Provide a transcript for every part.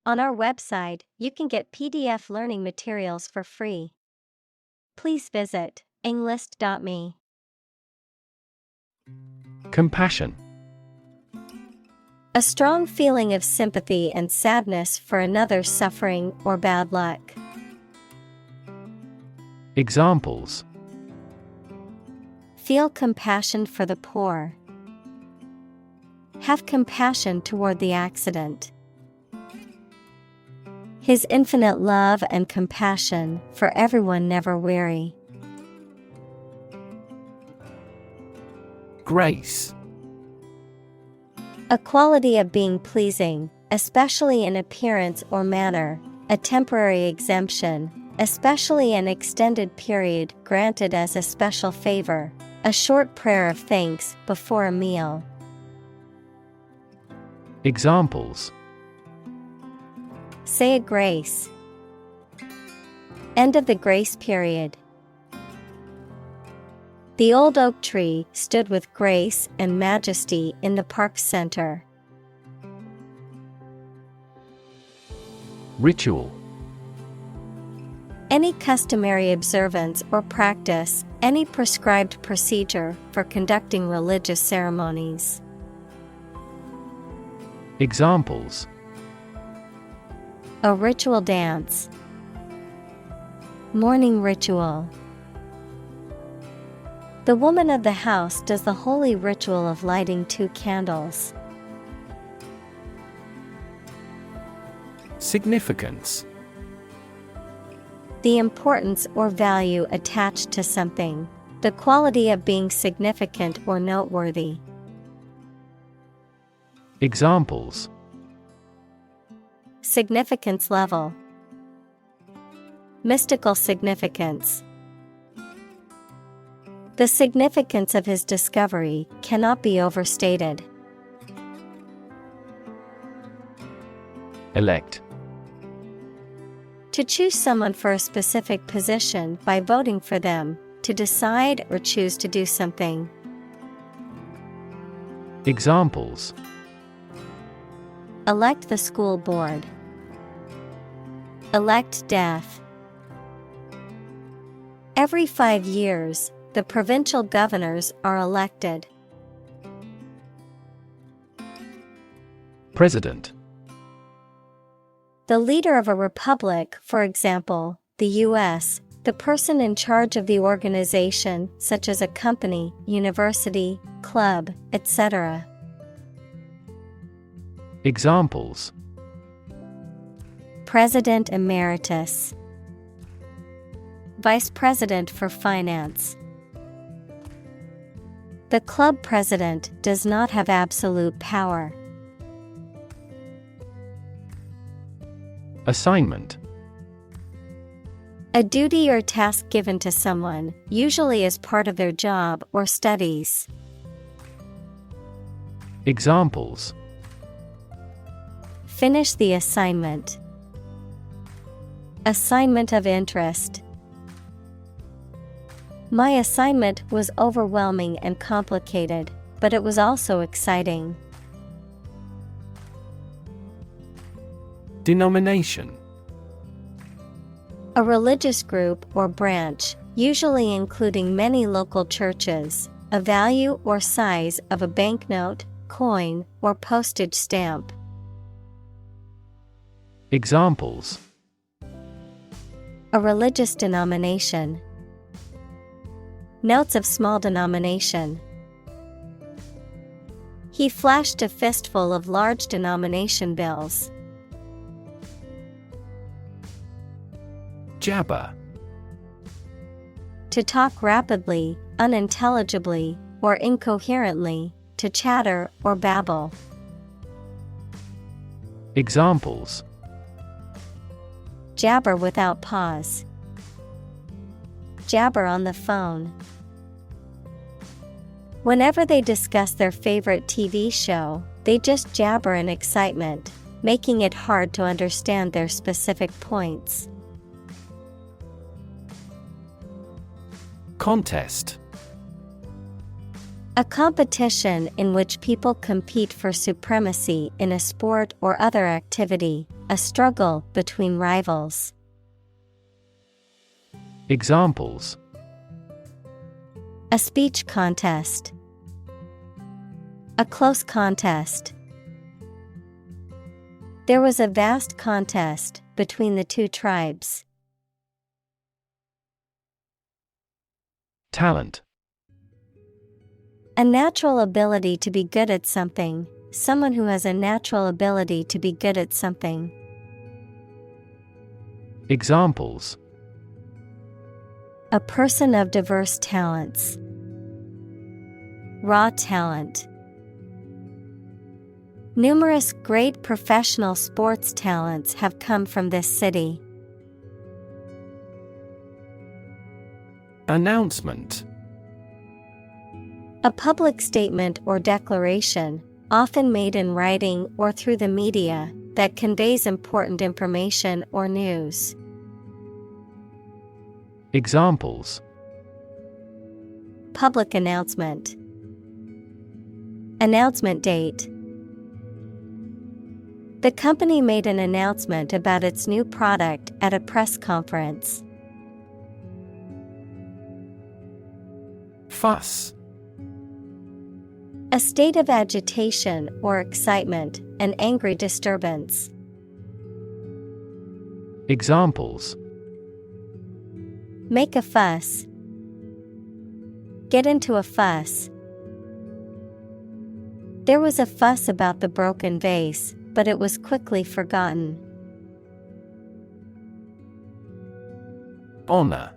On our website, you can get PDF learning materials for free. Please visit englist.me. Compassion. A strong feeling of sympathy and sadness for another's suffering or bad luck. Examples: Feel compassion for the poor. Have compassion toward the accident. His infinite love and compassion for everyone never weary. Grace. A quality of being pleasing, especially in appearance or manner, a temporary exemption, especially an extended period granted as a special favor, a short prayer of thanks before a meal. Examples: Say a grace. End of the grace period. The old oak tree stood with grace and majesty in the park's center. Ritual. Any customary observance or practice, any prescribed procedure for conducting religious ceremonies. Examples: A ritual dance. Morning ritual. The woman of the house does the holy ritual of lighting 2 candles. Significance. The importance or value attached to something, the quality of being significant or noteworthy. Examples: Significance level. Mystical significance. The significance of his discovery cannot be overstated. Elect. To choose someone for a specific position by voting for them, to decide or choose to do something. Examples: Elect the school board. Elect death. Every 5 years, the provincial governors are elected. President. The leader of a republic, for example, the U.S., the person in charge of the organization, such as a company, university, club, etc. Examples: President Emeritus. Vice President for Finance. The club president does not have absolute power. Assignment. A duty or task given to someone, usually as part of their job or studies. Examples: Finish the assignment. Assignment of interest. My assignment was overwhelming and complicated, but it was also exciting. Denomination. A religious group or branch, usually including many local churches, a value or size of a banknote, coin, or postage stamp. Examples: A religious denomination. Notes of small denomination. He flashed a fistful of large denomination bills. Jabber. To talk rapidly, unintelligibly, or incoherently, to chatter or babble. Examples: Jabber without pause. Jabber on the phone. Whenever they discuss their favorite TV show, they just jabber in excitement, making it hard to understand their specific points. Contest. A competition in which people compete for supremacy in a sport or other activity, a struggle between rivals. Examples: A speech contest. A close contest. There was a vast contest between the two tribes. Talent. A natural ability to be good at something, someone who has a natural ability to be good at something. Examples: A person of diverse talents. Raw talent. Numerous great professional sports talents have come from this city. Announcement. A public statement or declaration, often made in writing or through the media, that conveys important information or news. Examples: Public announcement. Announcement date. The company made an announcement about its new product at a press conference. Fuss. A state of agitation or excitement, an angry disturbance. Examples: Make a fuss. Get into a fuss. There was a fuss about the broken vase, but it was quickly forgotten. Honor.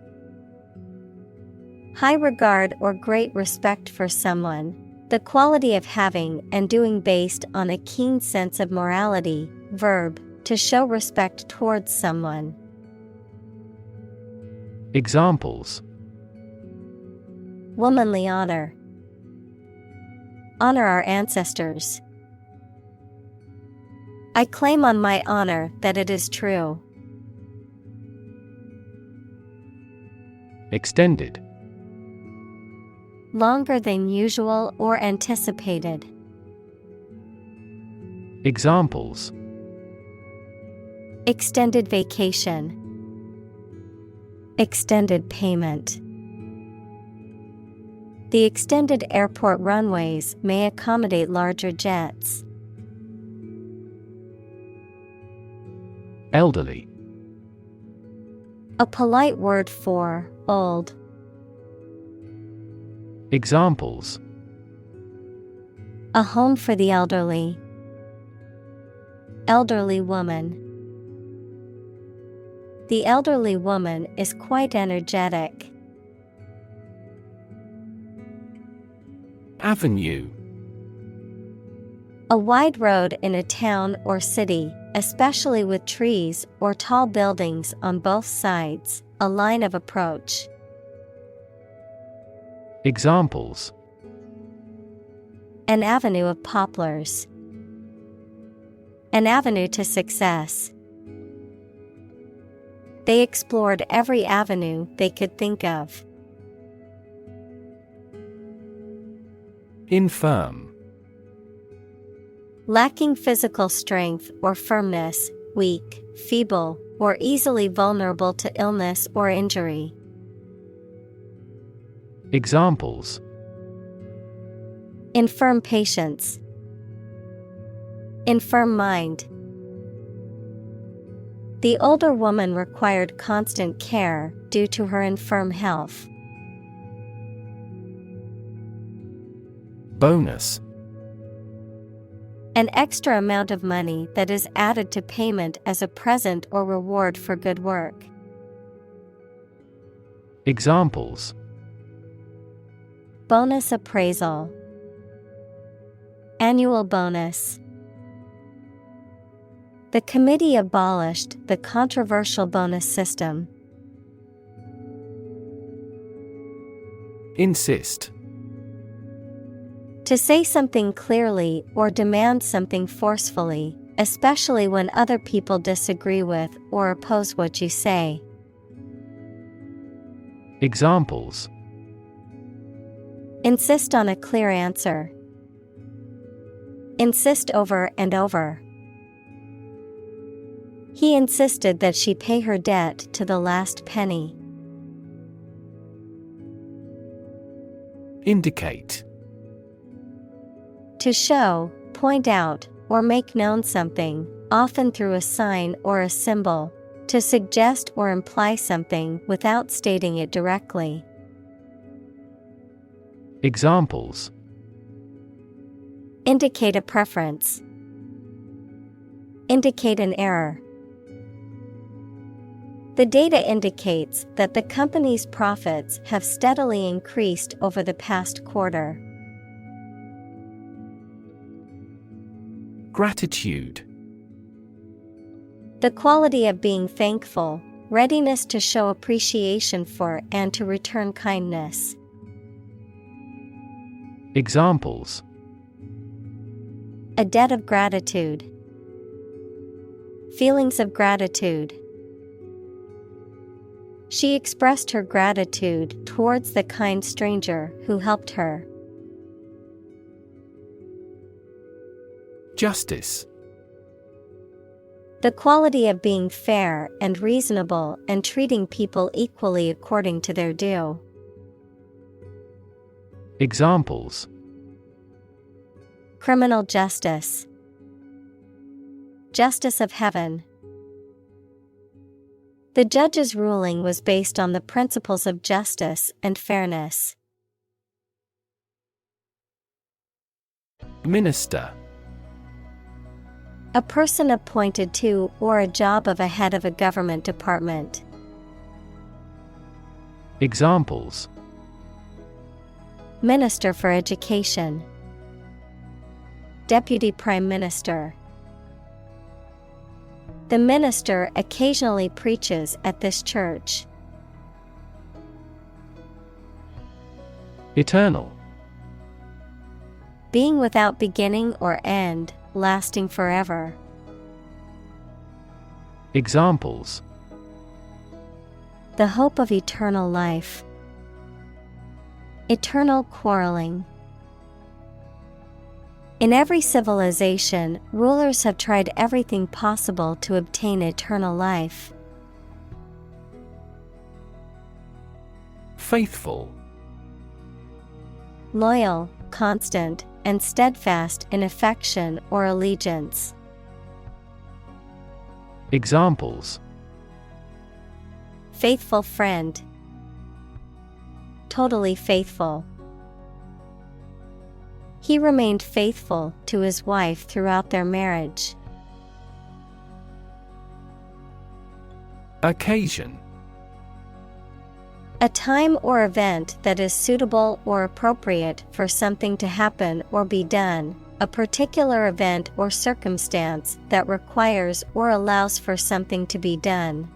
High regard or great respect for someone. The quality of having and doing based on a keen sense of morality. Verb, to show respect towards someone. Examples: Womanly honor. Honor our ancestors. I claim on my honor that it is true. Extended. Longer than usual or anticipated. Examples: Extended vacation. Extended payment. The extended airport runways may accommodate larger jets. Elderly. A polite word for old. Examples: A home for the elderly. Elderly woman. The elderly woman is quite energetic. Avenue. A wide road in a town or city, especially with trees or tall buildings on both sides, a line of approach. Examples: An avenue of poplars. An avenue to success. They explored every avenue they could think of. Infirm. Lacking physical strength or firmness, weak, feeble, or easily vulnerable to illness or injury. Examples: Infirm patience. Infirm mind. The older woman required constant care due to her infirm health. Bonus. An extra amount of money that is added to payment as a present or reward for good work. Examples: Bonus appraisal. Annual bonus. The committee abolished the controversial bonus system. Insist. To say something clearly or demand something forcefully, especially when other people disagree with or oppose what you say. Insist on a clear answer. Insist over and over. He insisted that she pay her debt to the last penny. Indicate. To show, point out, or make known something, often through a sign or a symbol, to suggest or imply something without stating it directly. Examples. Indicate a preference. Indicate an error. The data indicates that the company's profits have steadily increased over the past quarter. Gratitude. The quality of being thankful, readiness to show appreciation for and to return kindness. Examples. A debt of gratitude. Feelings of gratitude. She expressed her gratitude towards the kind stranger who helped her. Justice. The quality of being fair and reasonable and treating people equally according to their due. Examples. Criminal justice. Justice of heaven. The judge's ruling was based on the principles of justice and fairness. Minister. A person appointed to or a job of a head of a government department. Examples. Minister for Education. Deputy Prime Minister. The minister occasionally preaches at this church. Eternal. Being without beginning or end, lasting forever. Examples. The hope of eternal life. Eternal quarreling. In every civilization, rulers have tried everything possible to obtain eternal life. Faithful. Loyal, constant, and steadfast in affection or allegiance. Examples. Faithful friend. Totally faithful. He remained faithful to his wife throughout their marriage. Occasion. A time or event that is suitable or appropriate for something to happen or be done, a particular event or circumstance that requires or allows for something to be done.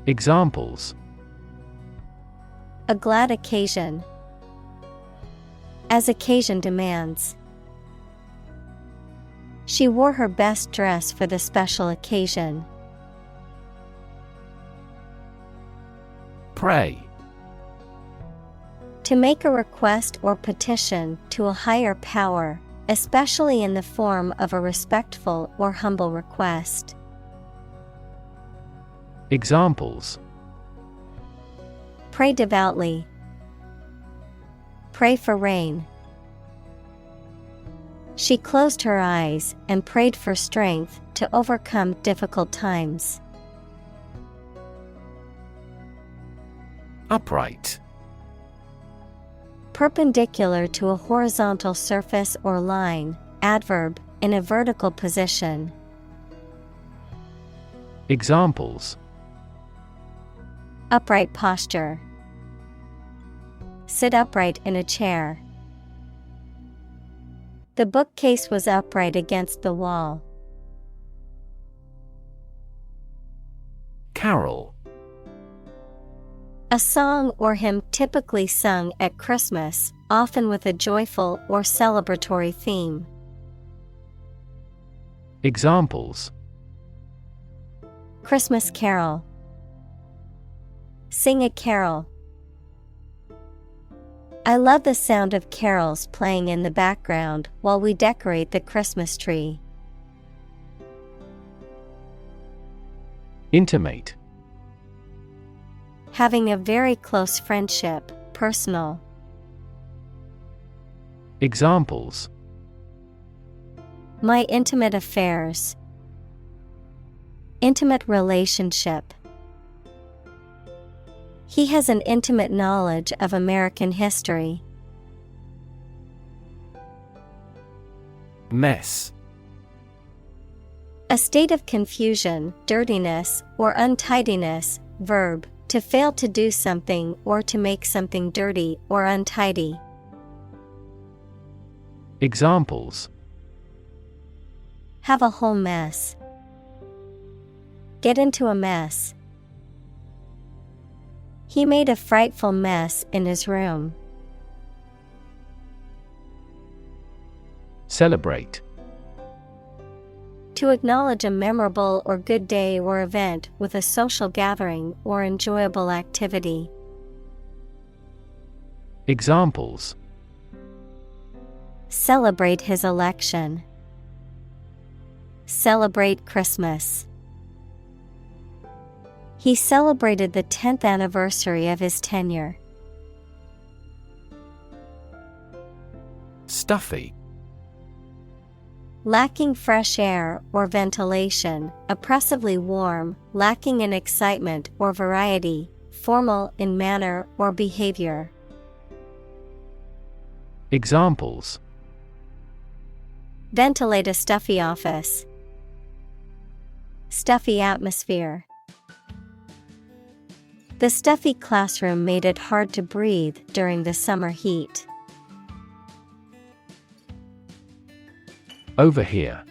Examples. A glad occasion. As occasion demands. She wore her best dress for the special occasion. Pray. To make a request or petition to a higher power, especially in the form of a respectful or humble request. Examples. Pray devoutly. Pray for rain. She closed her eyes and prayed for strength to overcome difficult times. Upright. Perpendicular to a horizontal surface or line, adverb, in a vertical position. Examples. Upright posture. Sit upright in a chair. The bookcase was upright against the wall. Carol. A song or hymn typically sung at Christmas, often with a joyful or celebratory theme. Examples. Christmas carol. Sing a carol. I love the sound of carols playing in the background while we decorate the Christmas tree. Intimate. Having a very close friendship, personal. Examples: My intimate affairs. Intimate relationship. He has an intimate knowledge of American history. Mess. A state of confusion, dirtiness, or untidiness. Verb, to fail to do something or to make something dirty or untidy. Examples: Have a whole mess. Get into a mess. He made a frightful mess in his room. Celebrate. To acknowledge a memorable or good day or event with a social gathering or enjoyable activity. Examples: Celebrate his election. Celebrate Christmas. He celebrated the 10th anniversary of his tenure. Stuffy. Lacking fresh air or ventilation, oppressively warm, lacking in excitement or variety, formal in manner or behavior. Examples: Ventilate a stuffy office. Stuffy atmosphere. The stuffy classroom made it hard to breathe during the summer heat. Overhear.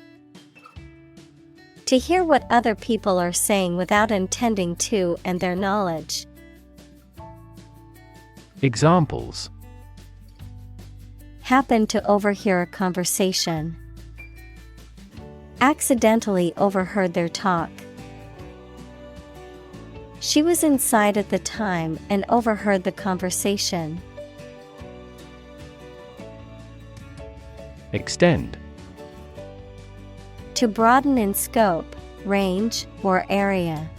To hear what other people are saying without intending to and their knowledge. Examples: Happen to overhear a conversation. Accidentally overheard their talk. She was inside at the time and overheard the conversation. Extend. To broaden in scope, range, or area.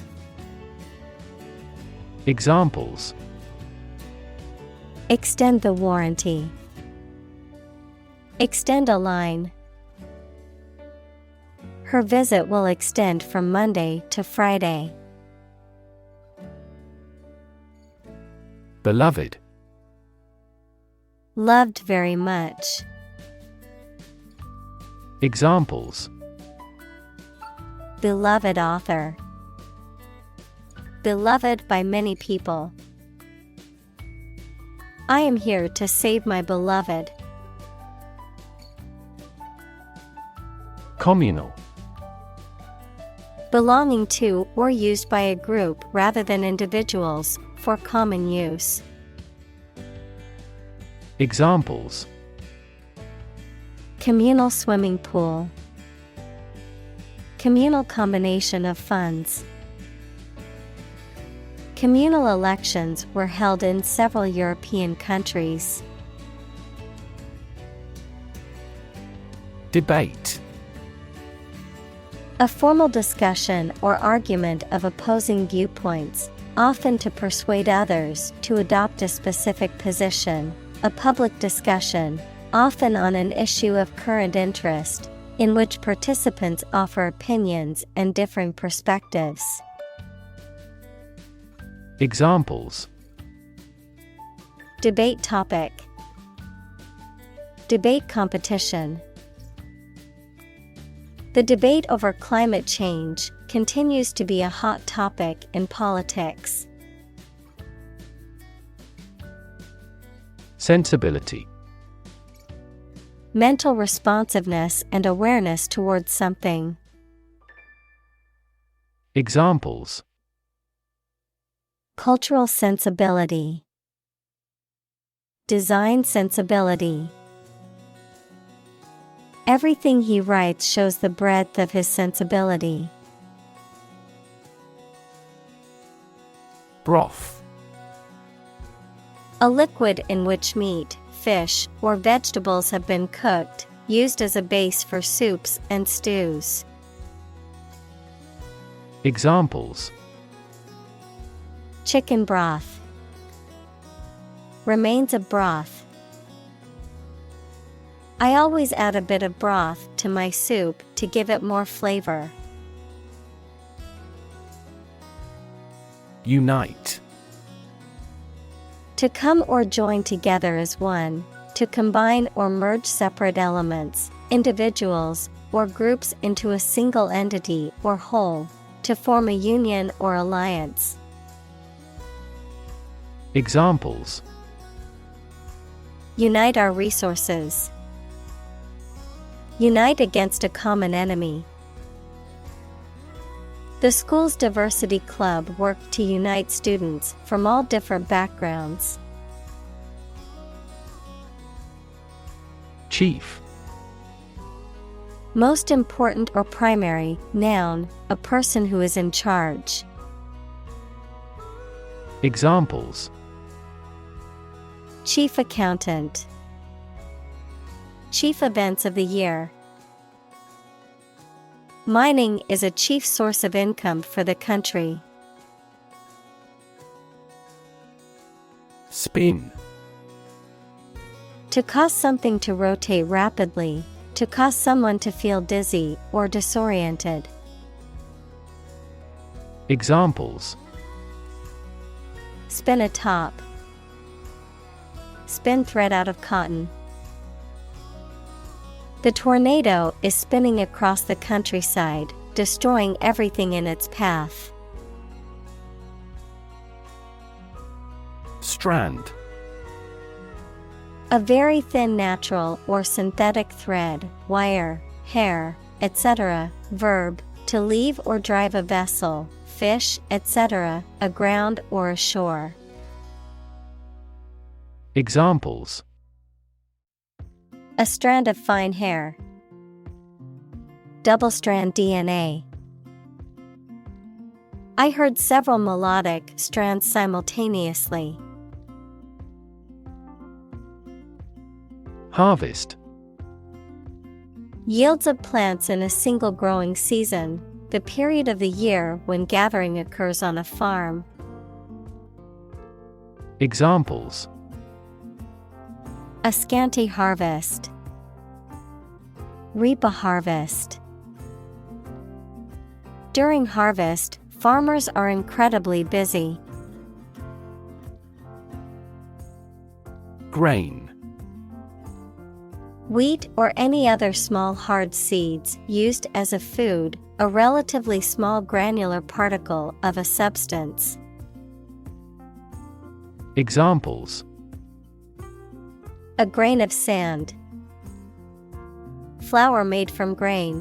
Examples: Extend the warranty. Extend a line. Her visit will extend from Monday to Friday. Beloved. Loved very much. Examples: Beloved author. Beloved by many people. I am here to save my beloved. Communal. Belonging to or used by a group rather than individuals, for common use. Examples: Communal swimming pool. Communal combination of funds. Communal elections were held in several European countries. Debate. A formal discussion or argument of opposing viewpoints, often to persuade others to adopt a specific position. A public discussion, often on an issue of current interest, in which participants offer opinions and differing perspectives. Examples: Debate topic. Debate competition. The debate over climate change continues to be a hot topic in politics. Sensibility. Mental responsiveness and awareness towards something. Examples: Cultural sensibility. Design sensibility. Everything he writes shows the breadth of his sensibility. Broth. A liquid in which meat, fish, or vegetables have been cooked, used as a base for soups and stews. Examples: Chicken broth. Remains of broth. I always add a bit of broth to my soup to give it more flavor. Unite. To come or join together as one, to combine or merge separate elements, individuals, or groups into a single entity or whole, to form a union or alliance. Examples: Unite our resources. Unite against a common enemy. The school's diversity club worked to unite students from all different backgrounds. Chief. Most important or primary, noun, a person who is in charge. Examples: Chief accountant. Chief events of the year. Mining is a chief source of income for the country. Spin. To cause something to rotate rapidly, to cause someone to feel dizzy or disoriented. Examples: Spin a top. Spin thread out of cotton. The tornado is spinning across the countryside, destroying everything in its path. Strand. A very thin natural or synthetic thread, wire, hair, etc. Verb, to leave or drive a vessel, fish, etc., aground or ashore. Examples: A strand of fine hair. Double-strand DNA. I heard several melodic strands simultaneously. Harvest. Yields of plants in a single growing season, the period of the year when gathering occurs on a farm. Examples: A scanty harvest. Reap a harvest. During harvest, farmers are incredibly busy. Grain. Wheat or any other small hard seeds used as a food, a relatively small granular particle of a substance. Examples: A grain of sand. Flour made from grain.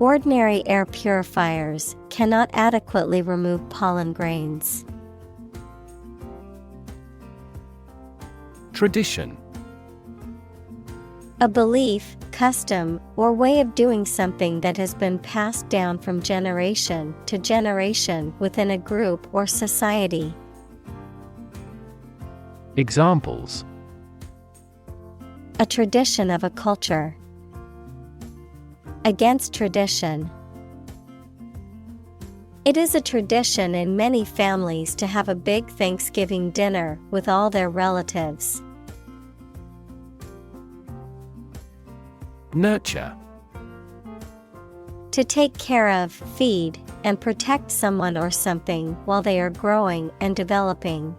Ordinary air purifiers cannot adequately remove pollen grains. Tradition. A belief, custom, or way of doing something that has been passed down from generation to generation within a group or society. Examples: A tradition of a culture. Against tradition. It is a tradition in many families to have a big Thanksgiving dinner with all their relatives. Nurture. To take care of, feed, and protect someone or something while they are growing and developing.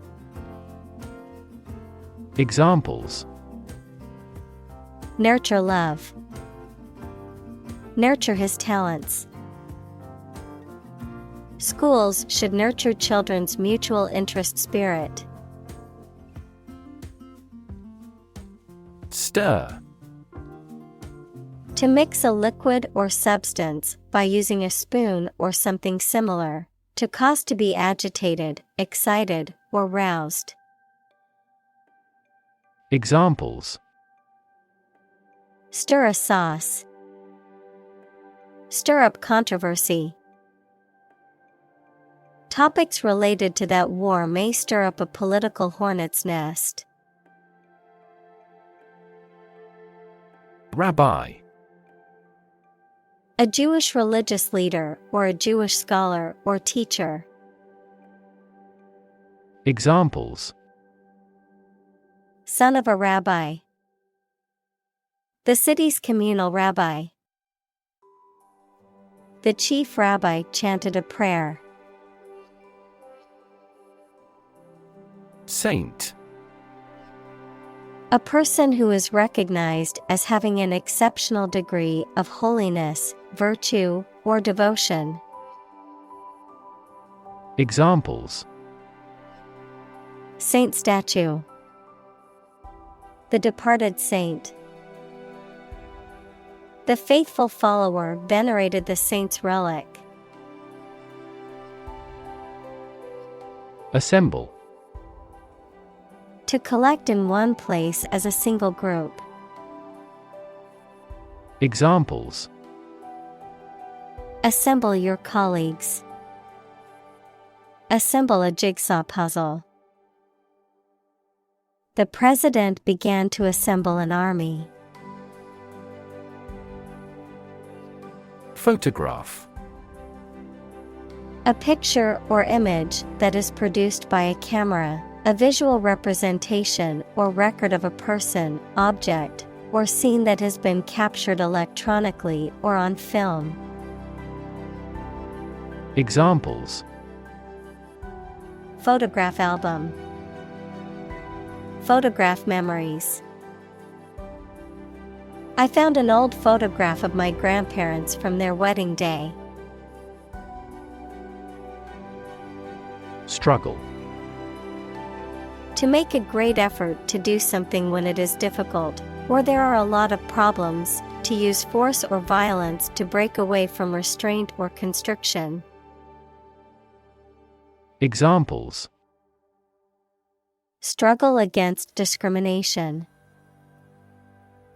Examples: Nurture love. Nurture his talents. Schools should nurture children's mutual interest spirit. Stir. To mix a liquid or substance by using a spoon or something similar. To cause to be agitated, excited, or roused. Examples: Stir a sauce. Stir up controversy. Topics related to that war may stir up a political hornet's nest. Rabbi. A Jewish religious leader or a Jewish scholar or teacher. Examples: Son of a rabbi. The city's communal rabbi. The chief rabbi chanted a prayer. Saint. A person who is recognized as having an exceptional degree of holiness, virtue, or devotion. Examples: Saint statue. The departed saint. The faithful follower venerated the saint's relic. Assemble. To collect in one place as a single group. Examples: Assemble your colleagues. Assemble a jigsaw puzzle. The president began to assemble an army. Photograph. A picture or image that is produced by a camera, a visual representation or record of a person, object, or scene that has been captured electronically or on film. Examples: Photograph album. Photograph memories. I found an old photograph of my grandparents from their wedding day. Struggle. To make a great effort to do something when it is difficult, or there are a lot of problems, to use force or violence to break away from restraint or constriction. Examples: Struggle against discrimination.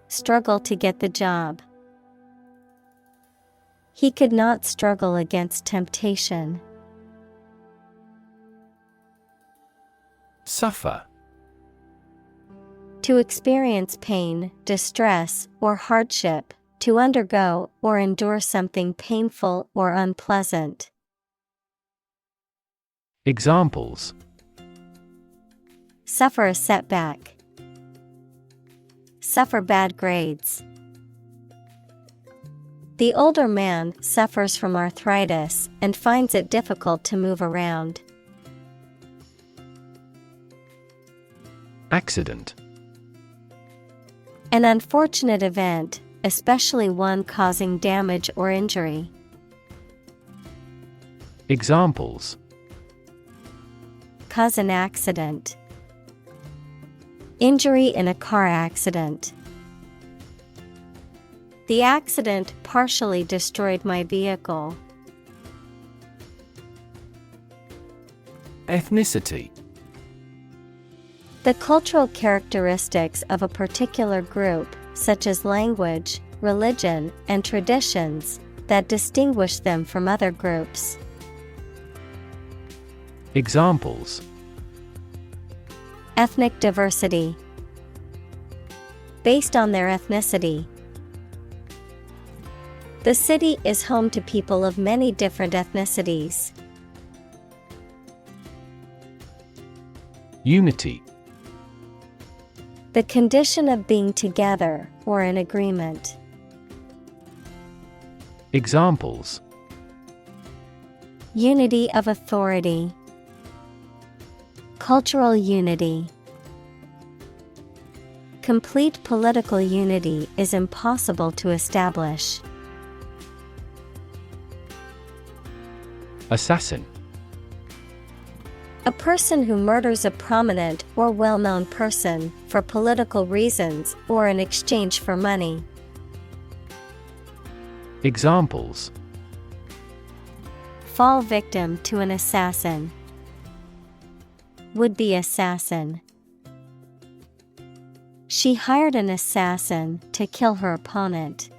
Struggle to get the job. He could not struggle against temptation. Suffer. To experience pain, distress, or hardship, to undergo or endure something painful or unpleasant. Examples: Suffer a setback. Suffer bad grades. The older man suffers from arthritis and finds it difficult to move around. Accident. An unfortunate event, especially one causing damage or injury. Examples: Cause an accident. Injury in a car accident. The accident partially destroyed my vehicle. Ethnicity. The cultural characteristics of a particular group, such as language, religion, and traditions, that distinguish them from other groups. Examples: Ethnic diversity. Based on their ethnicity. The city is home to people of many different ethnicities. Unity. The condition of being together or in agreement. Examples: Unity of authority. Cultural unity. Complete political unity is impossible to establish. Assassin. A person who murders a prominent or well-known person for political reasons or in exchange for money. Examples: Fall victim to an assassin. Would-be assassin. She hired an assassin to kill her opponent.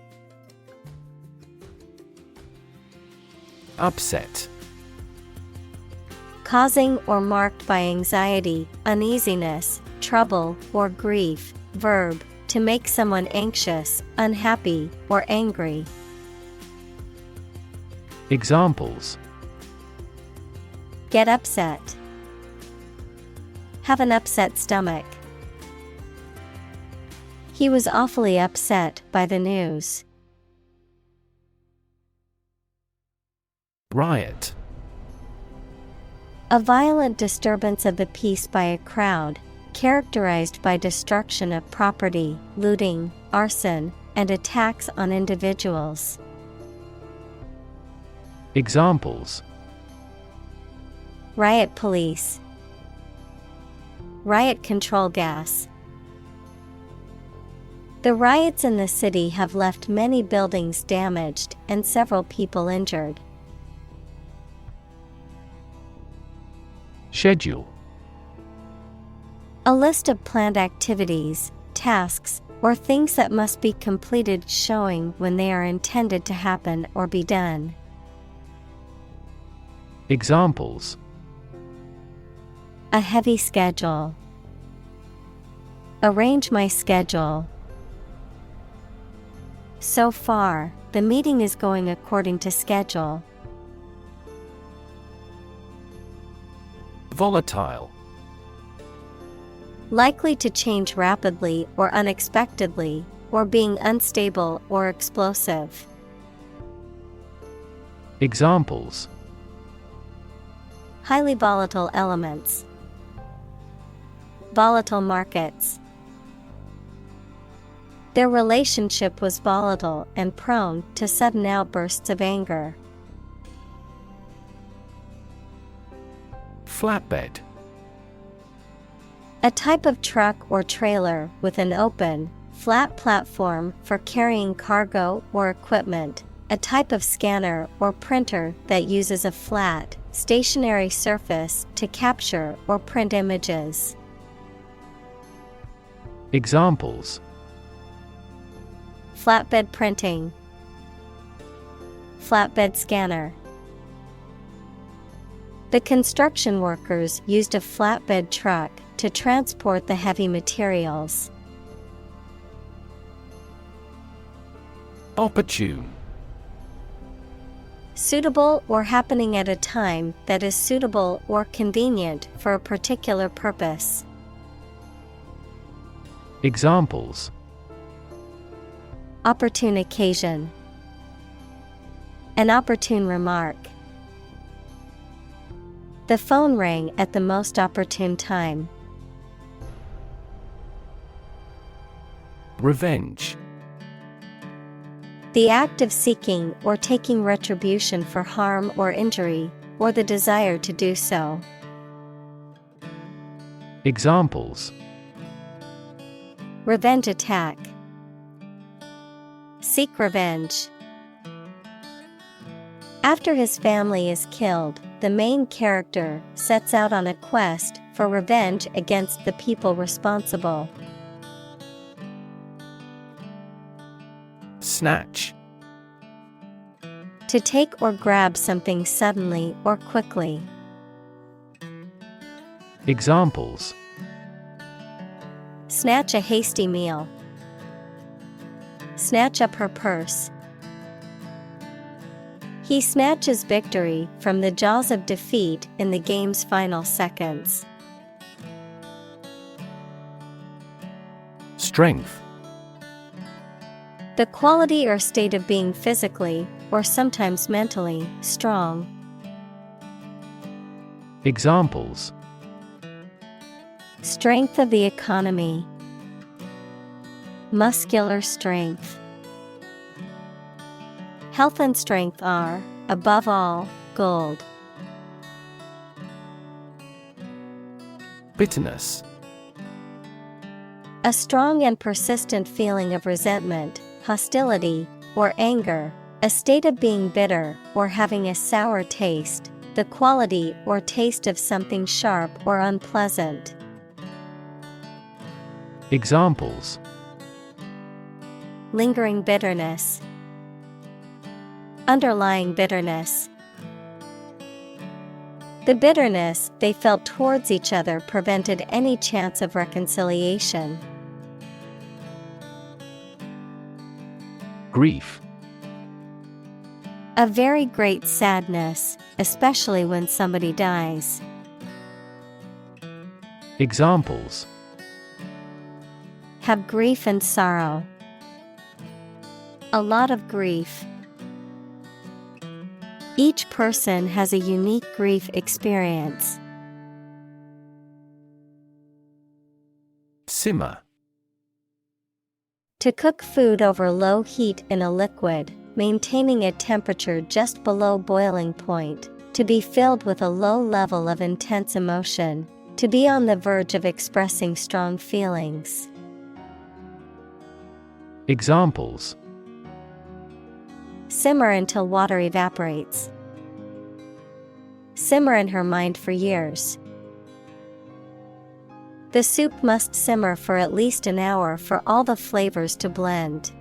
Upset. causing or marked by anxiety, uneasiness, trouble, or grief. Verb, to make someone anxious, unhappy, or angry. Examples: Get upset. Have an upset stomach. He was awfully upset by the news. Riot. A violent disturbance of the peace by a crowd, characterized by destruction of property, looting, arson, and attacks on individuals. Examples: Riot police. Riot control gas. The riots in the city have left many buildings damaged and several people injured. Schedule. A list of planned activities, tasks, or things that must be completed showing when they are intended to happen or be done. Examples: A heavy schedule. Arrange my schedule. So far, the meeting is going according to schedule. Volatile. Likely to change rapidly or unexpectedly, or being unstable or explosive. Examples: Highly volatile elements. Volatile markets. Their relationship was volatile and prone to sudden outbursts of anger. Flatbed. A type of truck or trailer with an open, flat platform for carrying cargo or equipment. A type of scanner or printer that uses a flat, stationary surface to capture or print images. Examples: Flatbed printing. Flatbed scanner. The construction workers used a flatbed truck to transport the heavy materials. Opportune. Suitable or happening at a time that is suitable or convenient for a particular purpose. Examples: Opportune occasion. An opportune remark. The phone rang at the most opportune time. Revenge. The act of seeking or taking retribution for harm or injury, or the desire to do so. Examples: Revenge attack. Seek revenge. After his family is killed, the main character sets out on a quest for revenge against the people responsible. Snatch. To take or grab something suddenly or quickly. Examples: Snatch a hasty meal. Snatch up her purse. He snatches victory from the jaws of defeat in the game's final seconds. Strength. The quality or state of being physically, or sometimes mentally, strong. Examples: Strength of the economy. Muscular strength. Health and strength are, above all, gold. Bitterness. A strong and persistent feeling of resentment, hostility, or anger, a state of being bitter or having a sour taste, the quality or taste of something sharp or unpleasant. Examples: Lingering bitterness. Underlying bitterness. The bitterness they felt towards each other prevented any chance of reconciliation. Grief. A very great sadness, especially when somebody dies. Examples: Have grief and sorrow. A lot of grief. Each person has a unique grief experience. Simmer. To cook food over low heat in a liquid, maintaining a temperature just below boiling point. To be filled with a low level of intense emotion. To be on the verge of expressing strong feelings. Examples: Simmer until water evaporates. Simmer in her mind for years. The soup must simmer for at least an hour for all the flavors to blend.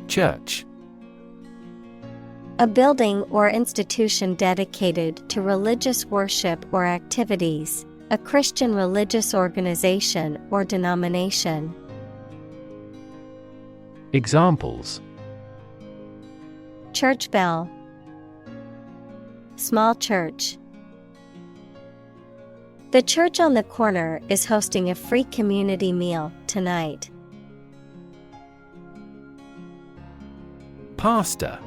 Church. A building or institution dedicated to religious worship or activities, a Christian religious organization or denomination. Examples: Church bell. Small church. The church on the corner is hosting a free community meal tonight. Pastor.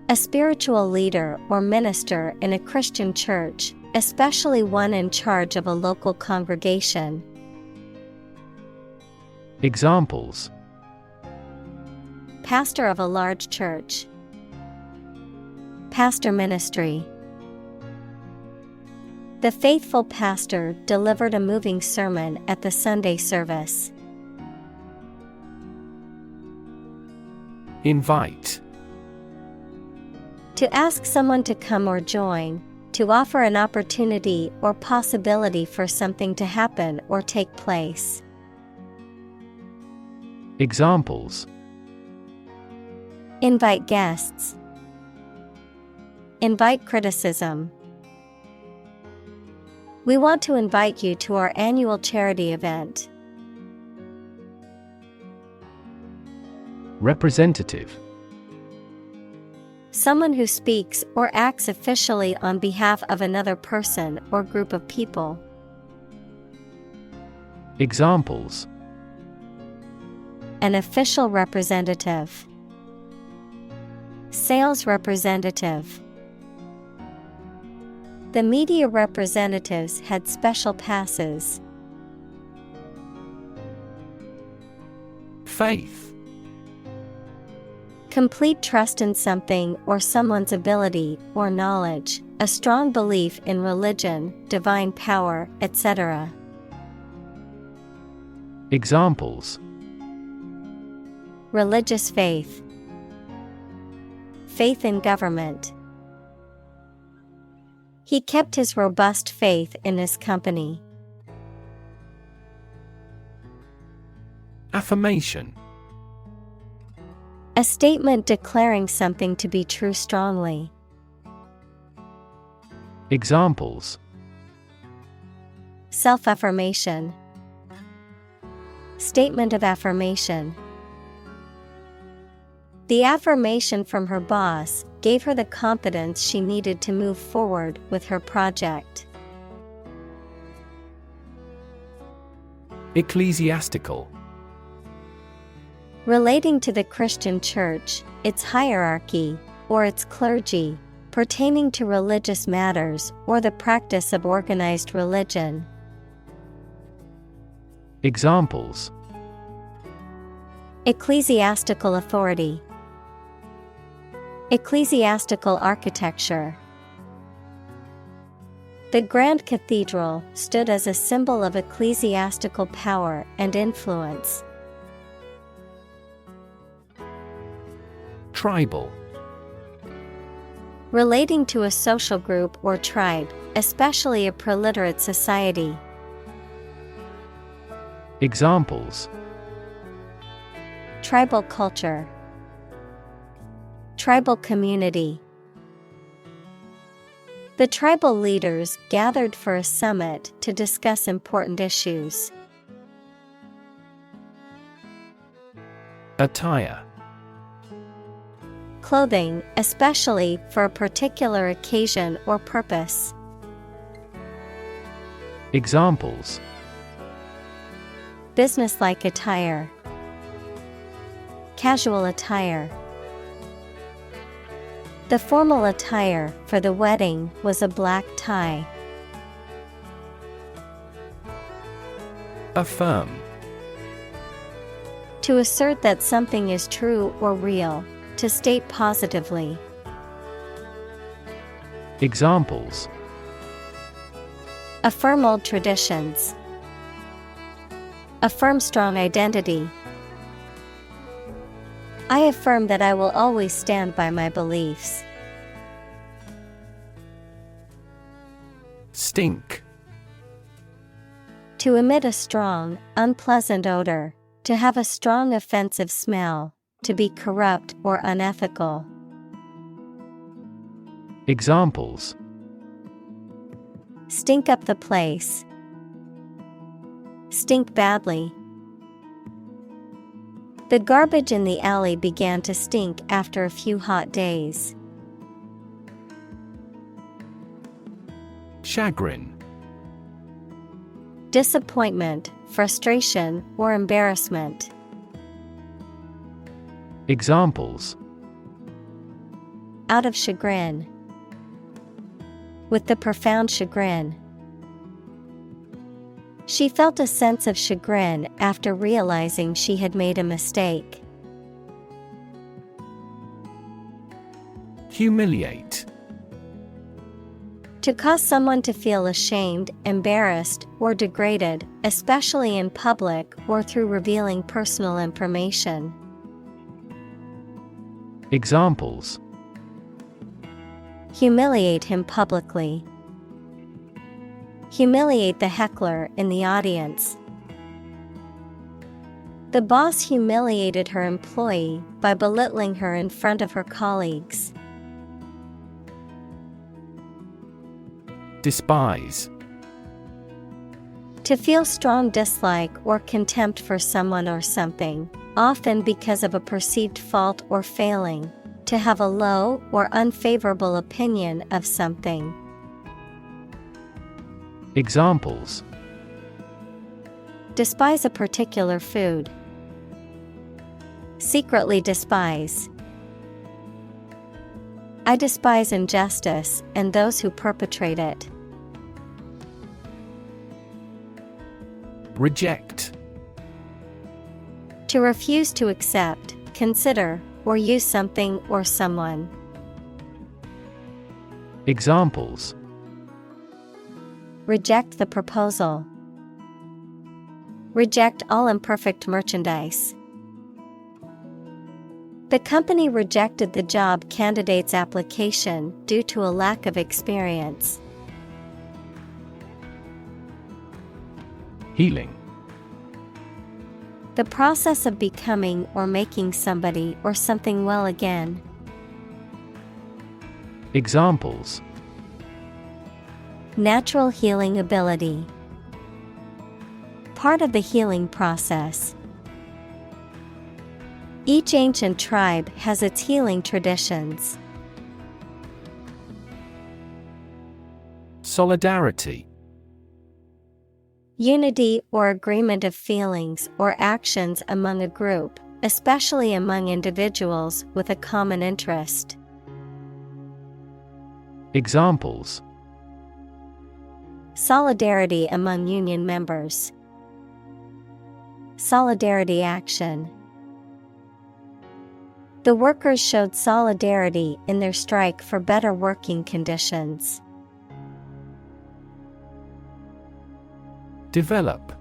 A spiritual leader or minister in a Christian church, especially one in charge of a local congregation. Examples: Pastor of a large church. Pastor ministry. The faithful pastor delivered a moving sermon at the Sunday service. Invite. To ask someone to come or join, to offer an opportunity or possibility for something to happen or take place. Examples: Invite guests. Invite criticism. We want to invite you to our annual charity event. Representative. Someone who speaks or acts officially on behalf of another person or group of people. Examples: An official representative. Sales representative. The media representatives had special passes. Faith. Complete trust in something or someone's ability or knowledge, a strong belief in religion, divine power, etc. Examples: Religious faith. Faith in government. He kept his robust faith in his company. Affirmation. A statement declaring something to be true strongly. Examples: Self-affirmation. Statement of affirmation. The affirmation from her boss gave her the confidence she needed to move forward with her project. Ecclesiastical. Relating to the Christian Church, its hierarchy, or its clergy, pertaining to religious matters or the practice of organized religion. Examples: Ecclesiastical authority. Ecclesiastical architecture. The Grand Cathedral stood as a symbol of ecclesiastical power and influence. Tribal. Relating to a social group or tribe, especially a preliterate society. Examples: Tribal culture. Tribal community. The tribal leaders gathered for a summit to discuss important issues. Attire. Clothing, especially for a particular occasion or purpose. Examples: Businesslike attire. Casual attire. The formal attire for the wedding was a black tie. Affirm. To assert that something is true or real, to state positively. Examples: Affirm old traditions. Affirm strong identity. I affirm that I will always stand by my beliefs. Stink. To emit a strong, unpleasant odor, to have a strong offensive smell, to be corrupt or unethical. Examples: Stink up the place. Stink badly. The garbage in the alley began to stink after a few hot days. Chagrin. Disappointment, frustration, or embarrassment. Examples: Out of chagrin. With the profound chagrin. She felt a sense of chagrin after realizing she had made a mistake. Humiliate. To cause someone to feel ashamed, embarrassed, or degraded, especially in public or through revealing personal information. Examples: Humiliate him publicly. Humiliate the heckler in the audience. The boss humiliated her employee by belittling her in front of her colleagues. Despise. To feel strong dislike or contempt for someone or something, often because of a perceived fault or failing. To have a low or unfavorable opinion of something. Examples: Despise a particular food. Secretly despise. I despise injustice and those who perpetrate it. Reject. To refuse to accept, consider, or use something or someone. Examples: Reject the proposal. Reject all imperfect merchandise. The company rejected the job candidate's application due to a lack of experience. Healing. The process of becoming or making somebody or something well again. Examples: Natural healing ability. Part of the healing process. Each ancient tribe has its healing traditions. Solidarity. Unity or agreement of feelings or actions among a group, especially among individuals with a common interest. Examples: Solidarity among union members. Solidarity action. The workers showed solidarity in their strike for better working conditions. Develop.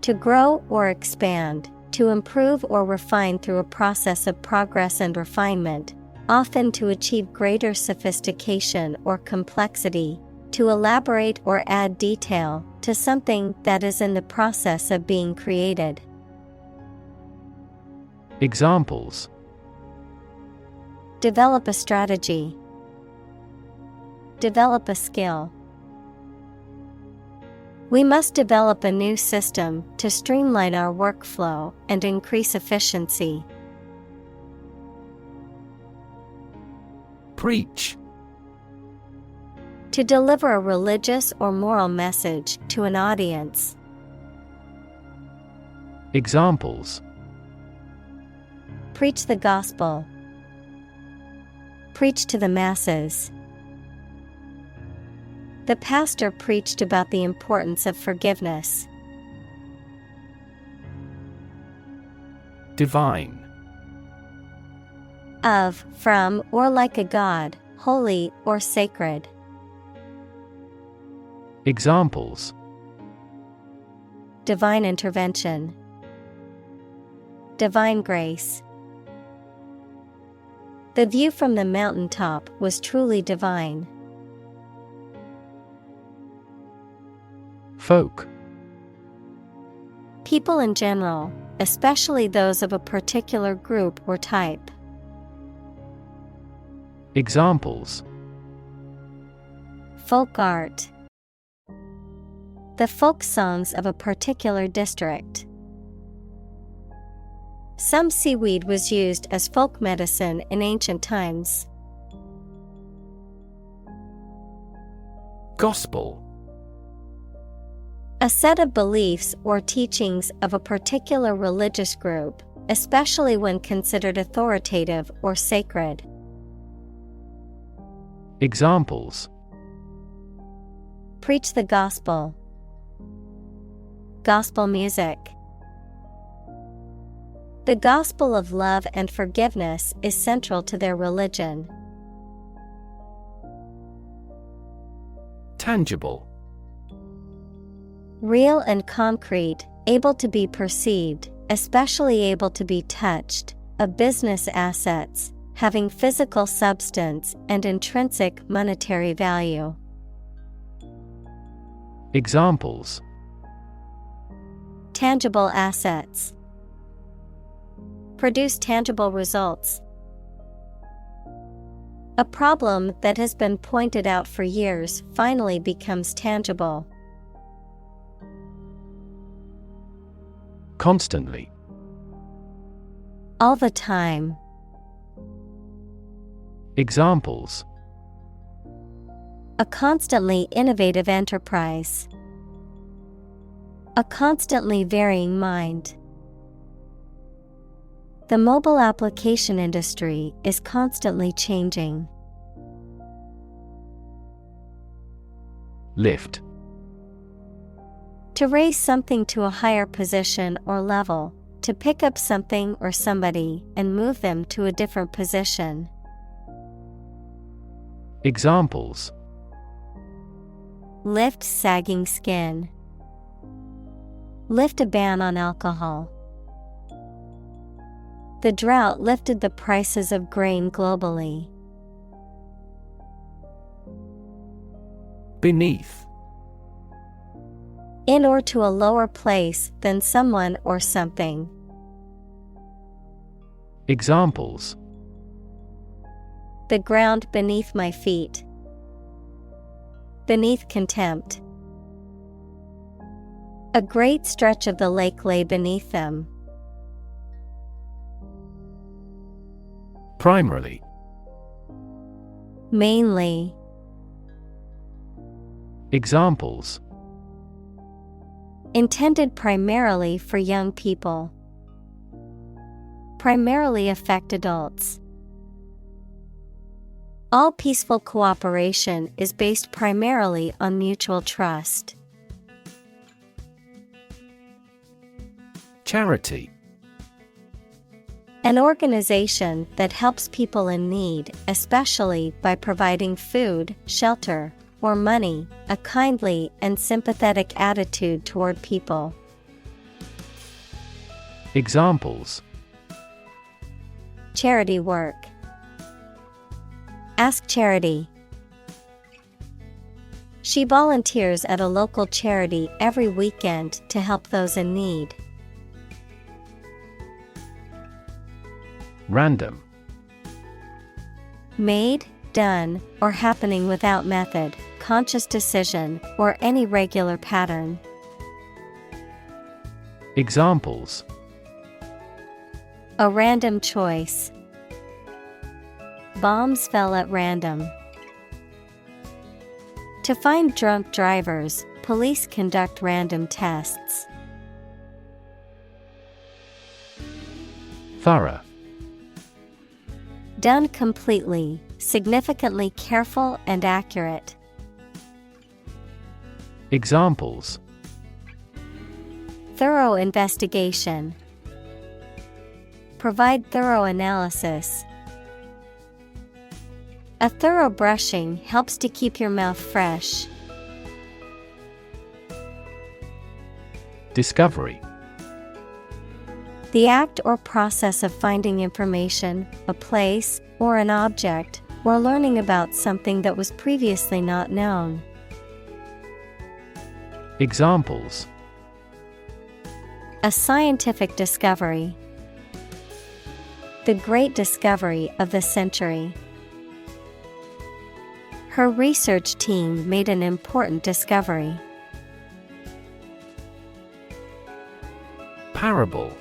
To grow or expand, to improve or refine through a process of progress and refinement, often to achieve greater sophistication or complexity, to elaborate or add detail to something that is in the process of being created. Examples: Develop a strategy. Develop a skill. We must develop a new system to streamline our workflow and increase efficiency. Preach. To deliver a religious or moral message to an audience. Examples: Preach the gospel. Preach to the masses. The pastor preached about the importance of forgiveness. Divine. Of, from, or like a god, holy or sacred. Examples: Divine intervention. Divine grace. The view from the mountaintop was truly divine. Folk. People in general, especially those of a particular group or type. Examples: Folk art. The folk songs of a particular district. Some seaweed was used as folk medicine in ancient times. Gospel. A set of beliefs or teachings of a particular religious group, especially when considered authoritative or sacred. Examples: Preach the gospel. Gospel music. The gospel of love and forgiveness is central to their religion. Tangible. Real and concrete, able to be perceived, especially able to be touched, of business assets, having physical substance and intrinsic monetary value. Examples: Tangible assets. Produce tangible results. A problem that has been pointed out for years finally becomes tangible. Constantly. All the time. Examples: A constantly innovative enterprise. A constantly varying mind. The mobile application industry is constantly changing. Lift. To raise something to a higher position or level, to pick up something or somebody and move them to a different position. Examples: Lift sagging skin. Lift a ban on alcohol. The drought lifted the prices of grain globally. Beneath. In or to a lower place than someone or something. Examples: The ground beneath my feet. Beneath contempt. A great stretch of the lake lay beneath them. Primarily. Mainly. Examples: Intended primarily for young people. Primarily affect adults. All peaceful cooperation is based primarily on mutual trust. Charity. An organization that helps people in need, especially by providing food, shelter, or money, a kindly and sympathetic attitude toward people. Examples: Charity work. Ask charity. She volunteers at a local charity every weekend to help those in need. Random. Made, done, or happening without method, conscious decision, or any regular pattern. Examples: A random choice. Bombs fell at random. To find drunk drivers, police conduct random tests. Thorough. Done completely, significantly careful and accurate. Examples: Thorough investigation. Provide thorough analysis. A thorough brushing helps to keep your mouth fresh. Discovery. The act or process of finding information, a place, or an object, or learning about something that was previously not known. Examples: A scientific discovery. The great discovery of the century. Her research team made an important discovery. Parable.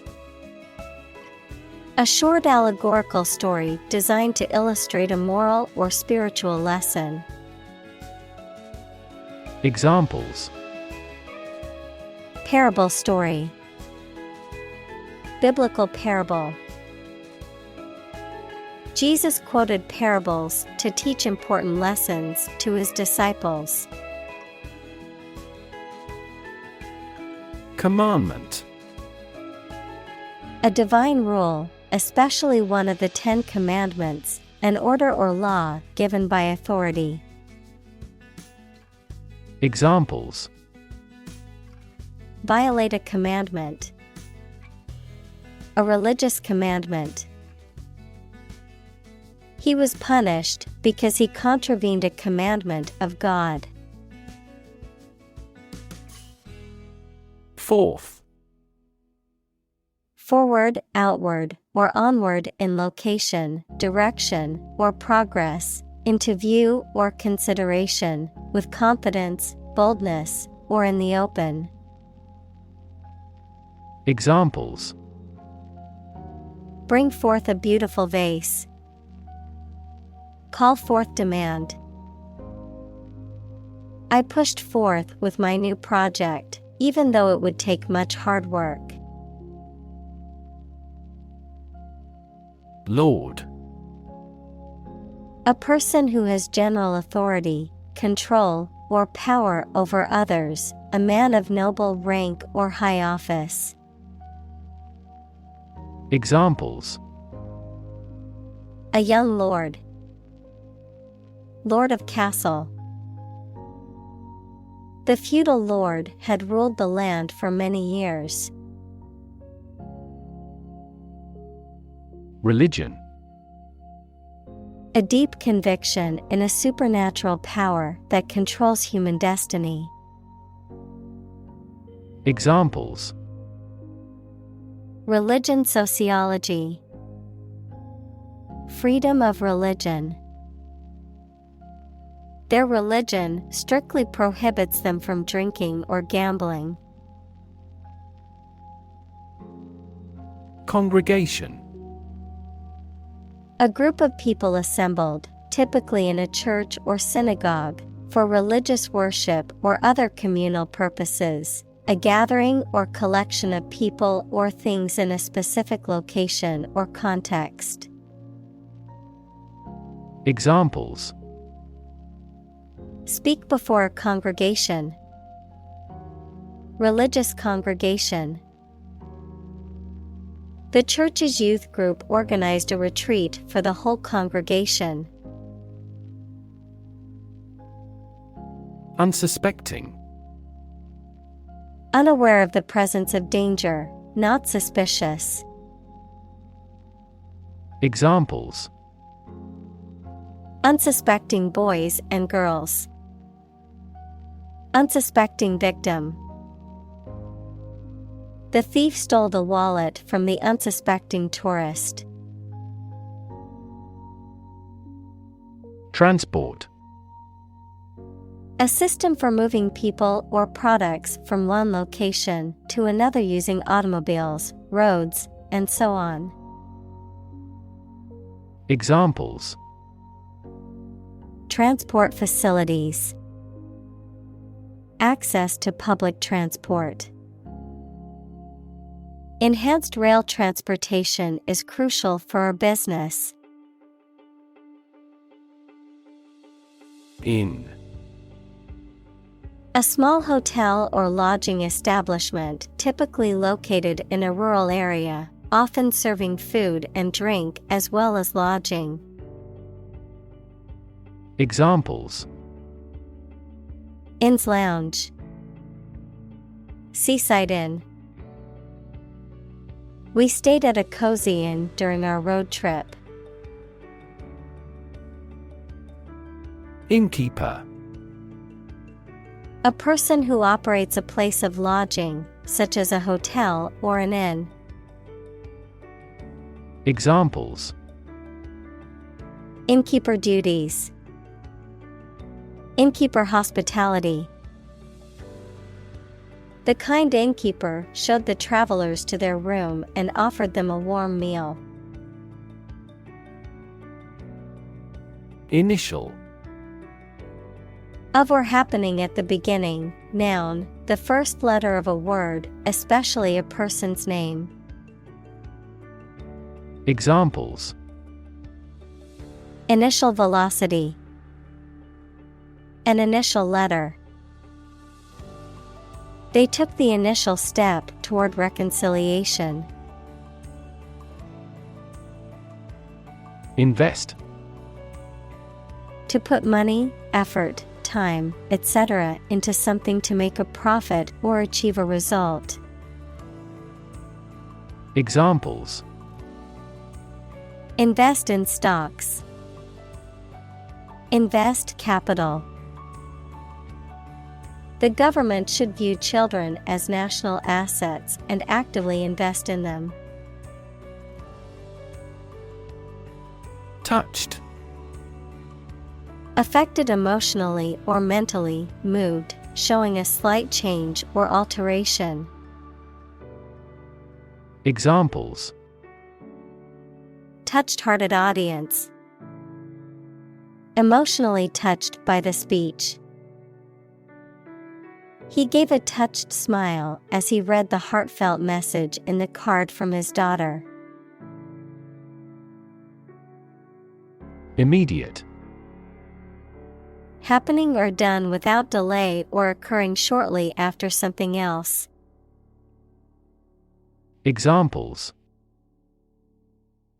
A short allegorical story designed to illustrate a moral or spiritual lesson. Examples: Parable story. Biblical parable. Jesus quoted parables to teach important lessons to his disciples. Commandment. A divine rule, especially one of the 10 Commandments, an order or law given by authority. Examples: Violate a commandment. A religious commandment. He was punished because he contravened a commandment of God. Forth. Forward, outward, or onward in location, direction, or progress, into view or consideration, with confidence, boldness, or in the open. Examples: Bring forth a beautiful vase. Call forth demand. I pushed forth with my new project, even though it would take much hard work. Lord. A person who has general authority, control, or power over others, a man of noble rank or high office. Examples: A young lord. Lord of castle. The feudal lord had ruled the land for many years. Religion. A deep conviction in a supernatural power that controls human destiny. Examples: Religion sociology. Freedom of religion. Their religion strictly prohibits them from drinking or gambling. Congregation. A group of people assembled, typically in a church or synagogue, for religious worship or other communal purposes. A gathering or collection of people or things in a specific location or context. Examples: Speak before a congregation. Religious congregation. The church's youth group organized a retreat for the whole congregation. Unsuspecting. Unaware of the presence of danger, not suspicious. Examples: Unsuspecting boys and girls. Unsuspecting victim. The thief stole the wallet from the unsuspecting tourist. Transport. A system for moving people or products from one location to another using automobiles, roads, and so on. Examples: Transport facilities. Access to public transport. Enhanced rail transportation is crucial for our business. Inn. A small hotel or lodging establishment typically located in a rural area, often serving food and drink as well as lodging. Examples: Inn's lounge. Seaside inn. We stayed at a cozy inn during our road trip. Innkeeper. A person who operates a place of lodging, such as a hotel or an inn. Examples: Innkeeper duties. Innkeeper hospitality. The kind innkeeper showed the travelers to their room and offered them a warm meal. Initial. Of or happening at the beginning, noun, the first letter of a word, especially a person's name. Examples: Initial velocity. An initial letter. They took the initial step toward reconciliation. Invest. To put money, effort, time, etc. into something to make a profit or achieve a result. Examples: Invest in stocks. Invest capital. The government should view children as national assets and actively invest in them. Touched. Affected emotionally or mentally, moved, showing a slight change or alteration. Examples: Touched-hearted audience. Emotionally touched by the speech. He gave a touched smile as he read the heartfelt message in the card from his daughter. Immediate. Happening or done without delay or occurring shortly after something else. Examples: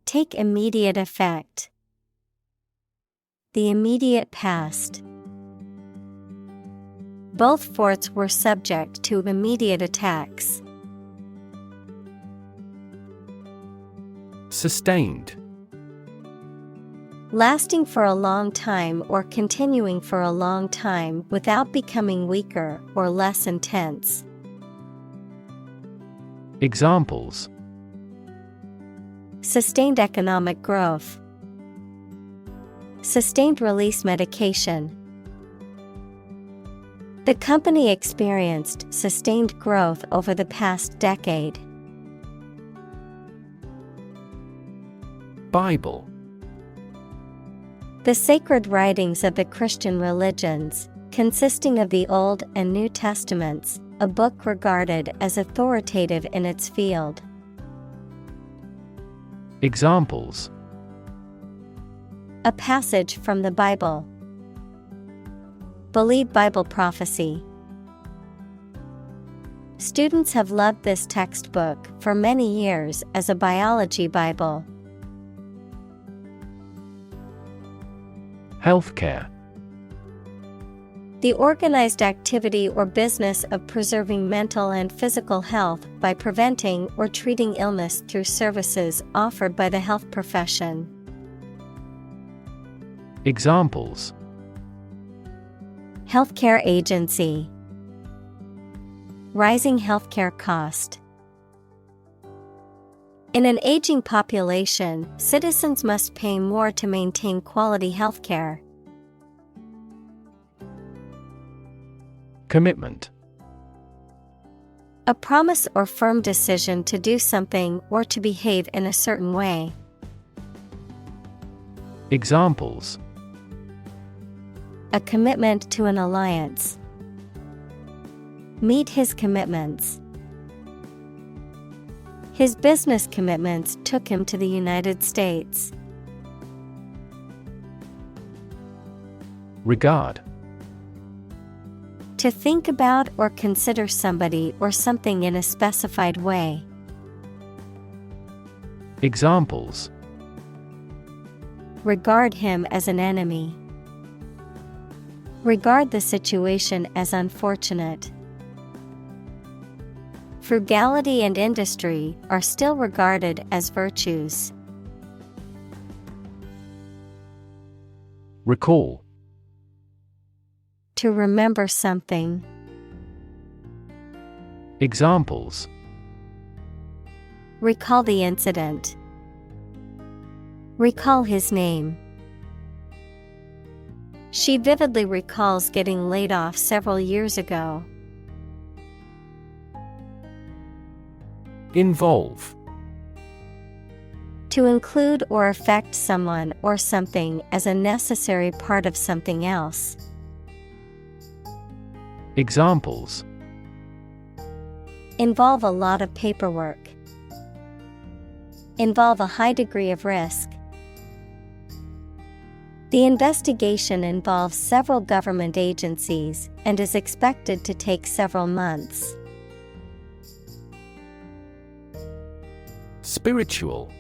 Take immediate effect. The immediate past. Both forts were subject to immediate attacks. Sustained. Lasting for a long time or continuing for a long time without becoming weaker or less intense. Examples: Sustained economic growth. Sustained release medication. The company experienced sustained growth over the past decade. Bible. The sacred writings of the Christian religions, consisting of the Old and New Testaments, a book regarded as authoritative in its field. Examples: A passage from the Bible. Believe Bible prophecy. Students have loved this textbook for many years as a biology Bible. Healthcare. The organized activity or business of preserving mental and physical health by preventing or treating illness through services offered by the health profession. Examples: Healthcare agency. Rising healthcare cost. In an aging population, citizens must pay more to maintain quality healthcare. Commitment. A promise or firm decision to do something or to behave in a certain way. Examples. A commitment to an alliance. Meet his commitments. His business commitments took him to the United States. Regard. To think about or consider somebody or something in a specified way. Examples. Regard him as an enemy. Regard the situation as unfortunate. Frugality and industry are still regarded as virtues. Recall. To remember something. Examples. Recall the incident. Recall his name. She vividly recalls getting laid off several years ago. Involve. To include or affect someone or something as a necessary part of something else. Examples. Involve a lot of paperwork. Involve a high degree of risk. The investigation involves several government agencies and is expected to take several months. Spiritual.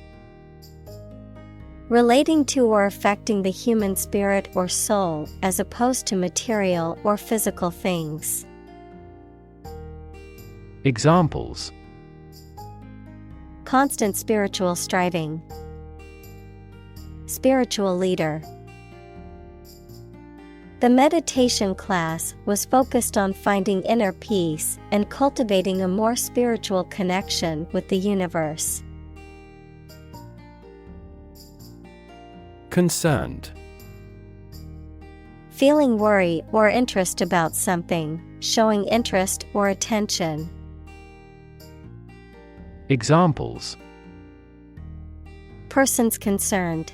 Relating to or affecting the human spirit or soul as opposed to material or physical things. Examples. Constant spiritual striving. Spiritual leader. The meditation class was focused on finding inner peace and cultivating a more spiritual connection with the universe. Concerned. Feeling worry or interest about something, showing interest or attention. Examples. Persons concerned.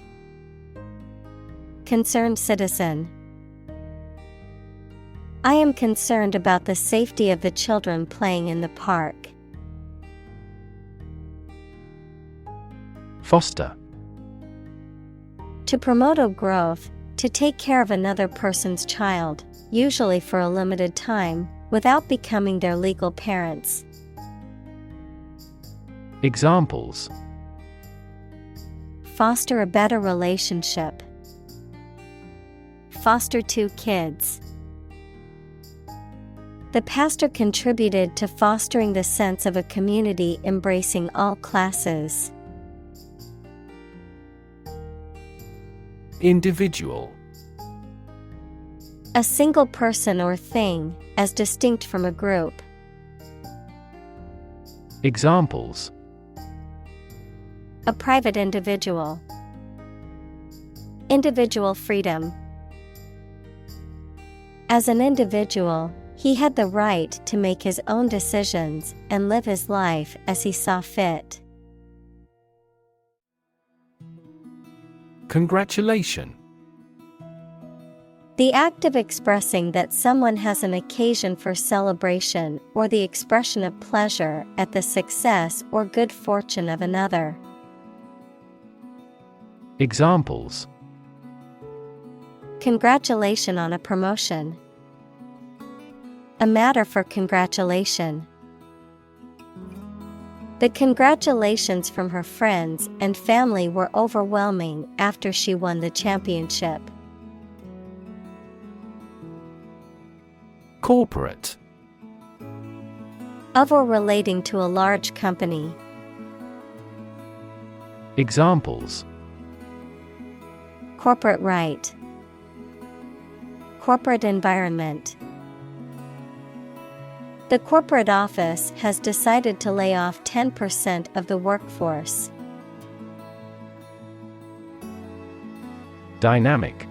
Concerned citizen. I am concerned about the safety of the children playing in the park. Foster. To promote a growth, to take care of another person's child, usually for a limited time, without becoming their legal parents. Examples. Foster a better relationship. Foster 2 kids. The pastor contributed to fostering the sense of a community embracing all classes. Individual. A single person or thing, as distinct from a group. Examples. A private individual. Individual freedom. As an individual, he had the right to make his own decisions and live his life as he saw fit. Congratulation. The act of expressing that someone has an occasion for celebration or the expression of pleasure at the success or good fortune of another. Examples. Congratulation on a promotion. A matter for congratulation. The congratulations from her friends and family were overwhelming after she won the championship. Corporate. Of or relating to a large company. Examples. Corporate right. Corporate environment. The corporate office has decided to lay off 10% of the workforce. Dynamic.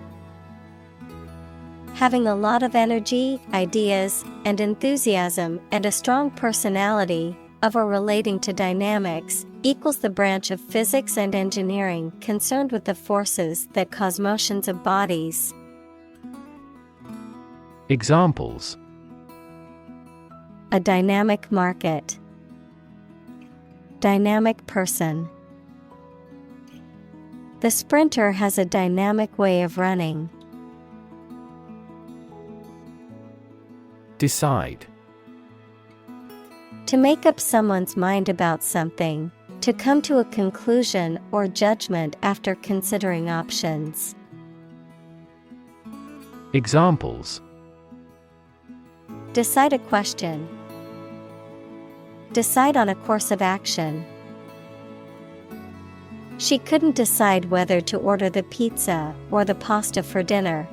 Having a lot of energy, ideas, and enthusiasm and a strong personality, of or relating to dynamics, equals the branch of physics and engineering concerned with the forces that cause motions of bodies. Examples: A dynamic market. Dynamic person. The sprinter has a dynamic way of running. Decide. To make up someone's mind about something, to come to a conclusion or judgment after considering options. Examples: Decide a question. Decide on a course of action. She couldn't decide whether to order the pizza or the pasta for dinner.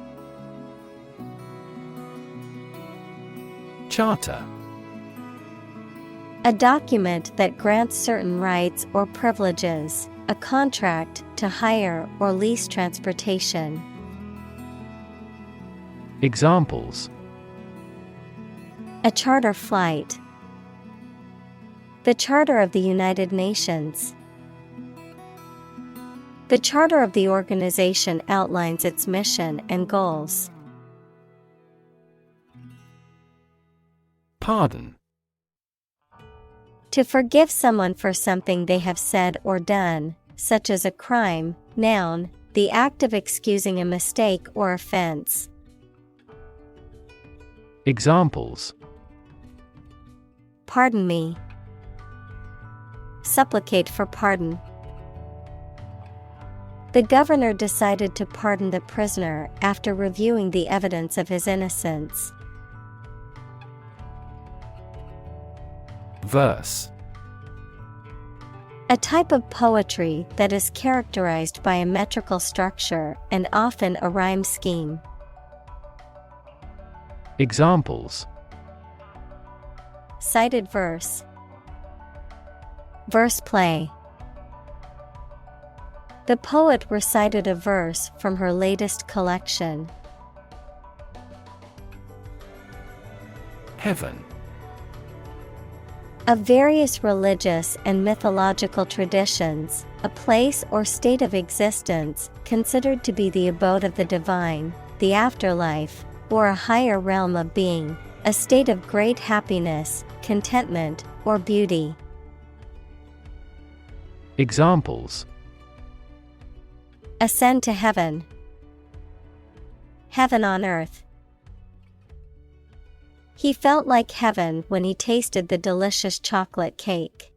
Charter. A document that grants certain rights or privileges, a contract to hire or lease transportation. Examples: A charter flight. The Charter of the United Nations. The charter of the organization outlines its mission and goals. Pardon. To forgive someone for something they have said or done, such as a crime. Noun, the act of excusing a mistake or offense. Examples: Pardon me. Supplicate for pardon. The governor decided to pardon the prisoner after reviewing the evidence of his innocence. Verse. A type of poetry that is characterized by a metrical structure and often a rhyme scheme. Examples: Cited verse. Verse play. The poet recited a verse from her latest collection. Heaven. Of various religious and mythological traditions, a place or state of existence considered to be the abode of the divine, the afterlife, or a higher realm of being, a state of great happiness, contentment, or beauty. Examples: Ascend to heaven. Heaven on earth. He felt like heaven when he tasted the delicious chocolate cake.